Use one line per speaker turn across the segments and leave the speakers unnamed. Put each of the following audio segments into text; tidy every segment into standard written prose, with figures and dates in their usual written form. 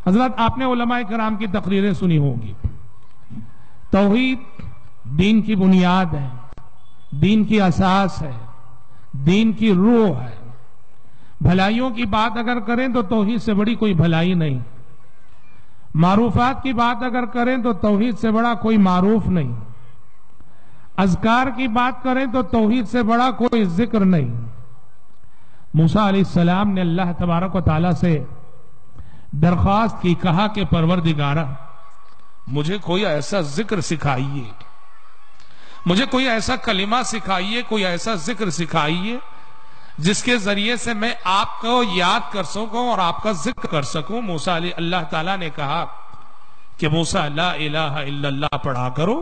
حضرت آپ نے علماء کرام کی تقریریں سنی ہوگی. توحید دین کی بنیاد ہے، دین کی اساس ہے، دین کی روح ہے. بھلائیوں کی بات اگر کریں تو توحید سے بڑی کوئی بھلائی نہیں. معروفات کی بات اگر کریں تو توحید سے بڑا کوئی معروف نہیں. اذکار کی بات کریں تو توحید سے بڑا کوئی ذکر نہیں. موسیٰ علیہ السلام نے اللہ تبارک و تعالیٰ سے درخواست کی، کہا کہ پروردگارا مجھے کوئی ایسا ذکر سکھائیے، مجھے کوئی ایسا کلمہ سکھائیے، کوئی ایسا ذکر سکھائیے جس کے ذریعے سے میں آپ کو یاد کر سکوں اور آپ کا ذکر کر سکوں. موسیٰ علیہ اللہ تعالیٰ نے کہا کہ موسیٰ لا الہ الا اللہ پڑھا کرو.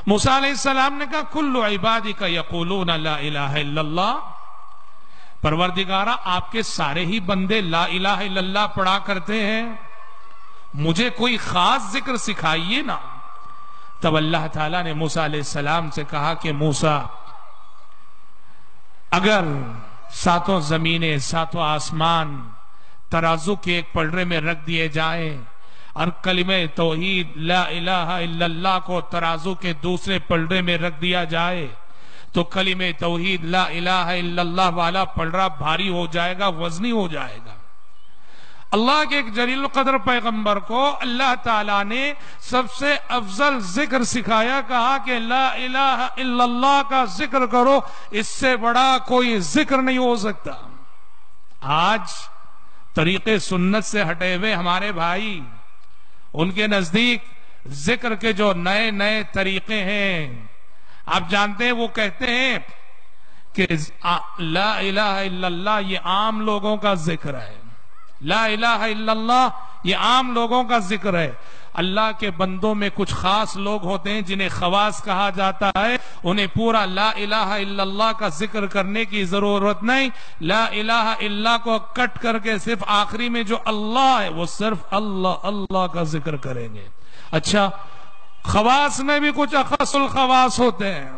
موسیٰ علیہ السلام نے کہا کل عبادک یقولون لا الہ الا اللہ. پروردگارہ آپ کے سارے ہی بندے لا الہ الا اللہ پڑھا کرتے ہیں، مجھے کوئی خاص ذکر سکھائیے نا. تب اللہ تعالیٰ نے موسیٰ علیہ السلام سے کہا کہ موسیٰ اگر ساتوں زمینیں ساتوں آسمان ترازو کے ایک پلڑے میں رکھ دیے جائیں اور کلمہ توحید لا الہ الا اللہ کو ترازو کے دوسرے پلڑے میں رکھ دیا جائے تو کلمہ توحید لا الہ الا اللہ والا پلڑا بھاری ہو جائے گا، وزنی ہو جائے گا. اللہ کے ایک جلیل القدر پیغمبر کو اللہ تعالیٰ نے سب سے افضل ذکر سکھایا، کہا کہ لا الہ الا اللہ کا ذکر کرو، اس سے بڑا کوئی ذکر نہیں ہو سکتا. آج طریقے سنت سے ہٹے ہوئے ہمارے بھائی، ان کے نزدیک ذکر کے جو نئے نئے طریقے ہیں، آپ جانتے ہیں وہ کہتے ہیں کہ لا الہ الا اللہ یہ عام لوگوں کا ذکر ہے، لا الہ الا اللہ یہ عام لوگوں کا ذکر ہے. اللہ کے بندوں میں کچھ خاص لوگ ہوتے ہیں جنہیں خواص کہا جاتا ہے، انہیں پورا لا الہ الا اللہ کا ذکر کرنے کی ضرورت نہیں. لا الہ الا اللہ کو کٹ کر کے صرف آخری میں جو اللہ ہے وہ صرف اللہ اللہ کا ذکر کریں گے. اچھا، خواص میں بھی کچھ اخص الخواص ہوتے ہیں،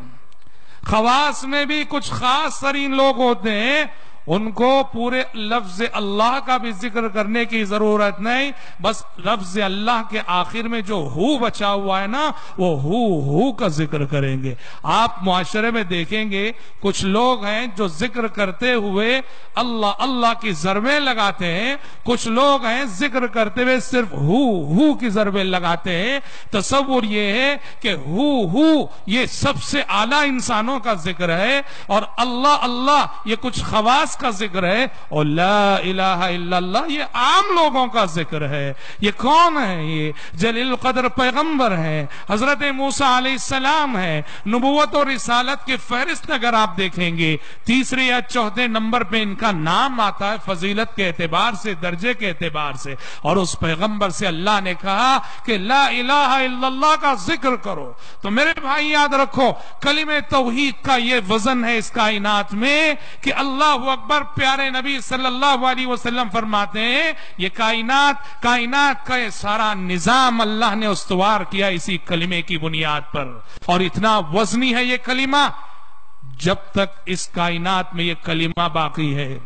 خواص میں بھی کچھ خاص ترین لوگ ہوتے ہیں، ان کو پورے لفظ اللہ کا بھی ذکر کرنے کی ضرورت نہیں، بس لفظ اللہ کے آخر میں جو ہو بچا ہوا ہے نا وہ ہو کا ذکر کریں گے. آپ معاشرے میں دیکھیں گے کچھ لوگ ہیں جو ذکر کرتے ہوئے اللہ اللہ کی ضربیں لگاتے ہیں، کچھ لوگ ہیں ذکر کرتے ہوئے صرف ہو کی ضربیں لگاتے ہیں. تصور یہ ہے کہ ہو یہ سب سے اعلیٰ انسانوں کا ذکر ہے اور اللہ اللہ یہ کچھ خواص کا ذکر ہے، اور لا الہ الا اللہ یہ عام لوگوں کا ذکر ہے. یہ کون ہے؟ یہ جلیل القدر پیغمبر ہیں، حضرت موسیٰ علیہ السلام ہیں. نبوت اور رسالت کے فہرست اگر آپ دیکھیں گے تیسرے یا چوتھے نمبر پہ ان کا نام آتا ہے، فضیلت کے اعتبار سے، درجے کے اعتبار سے. اور اس پیغمبر سے اللہ نے کہا کہ لا الہ الا اللہ کا ذکر کرو. تو میرے بھائی یاد رکھو، کلمہ توحید کا یہ وزن ہے اس کائنات میں کہ اللہ اکبر. پیارے نبی صلی اللہ علیہ وسلم فرماتے ہیں یہ کائنات کا یہ سارا نظام اللہ نے استوار کیا اسی کلمے کی بنیاد پر. اور اتنا وزنی ہے یہ کلمہ، جب تک اس کائنات میں یہ کلمہ باقی ہے،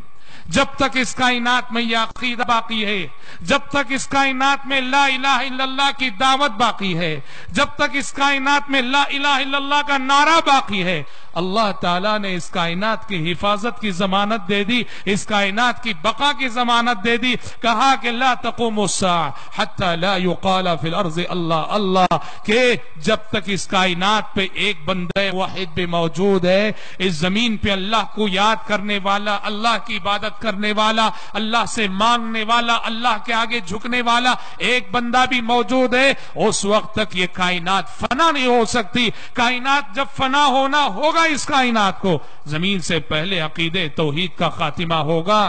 جب تک اس کائنات میں یہ عقیدہ باقی ہے، جب تک اس کائنات میں لا الہ الا اللہ کی دعوت باقی ہے، جب تک اس کائنات میں لا الہ الا اللہ کا نعرہ باقی ہے، اللہ تعالیٰ نے اس کائنات کی حفاظت کی ضمانت دے دی، اس کائنات کی بقا کی ضمانت دے دی. کہا کہ لا تقوم الساعة حتى لا يقال في الارض اللہ اللہ، کہ جب تک اس کائنات پہ ایک بندہ واحد بھی موجود ہے، اس زمین پہ اللہ کو یاد کرنے والا، اللہ کی عبادت کرنے والا، اللہ سے مانگنے والا، اللہ کے آگے جھکنے والا ایک بندہ بھی موجود ہے، اس وقت تک یہ کائنات فنا نہیں ہو سکتی. کائنات جب فنا ہونا ہوگا اس کائنات کو، زمین سے پہلے عقیدے توحید کا خاتمہ ہوگا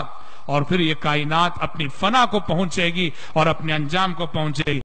اور پھر یہ کائنات اپنی فنا کو پہنچے گی اور اپنے انجام کو پہنچے گی.